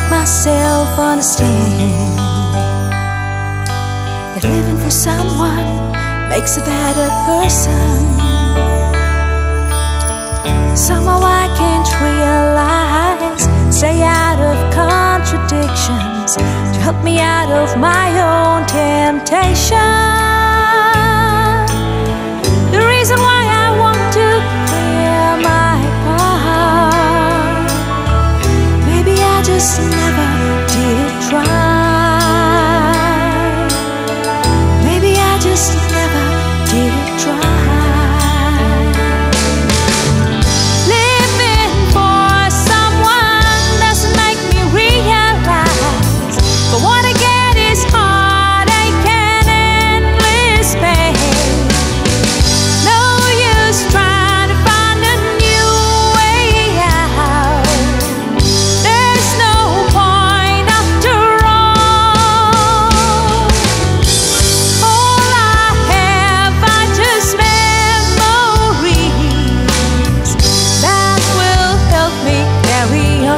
myself understand that living for someone makes a better person. Somehow I can't realize, stay out of contradictions to help me out of my own temptation. The reason why I want to clear my path, maybe I just never did try. Maybe I just never did try. Living for someone doesn't make me realize, but what I get is heartache and endless pain. No use trying to find a new way out. There's no point after all. All I have are just memories that will help me carry on.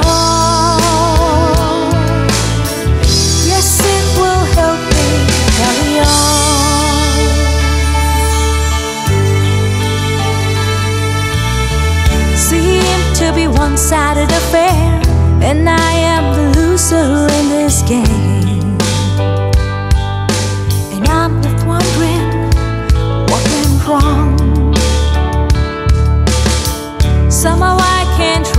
Yes, it will help me carry on. Seem to be one-sided affair, and I am the loser in this game. And I'm left wondering what went wrong. Somehow I can't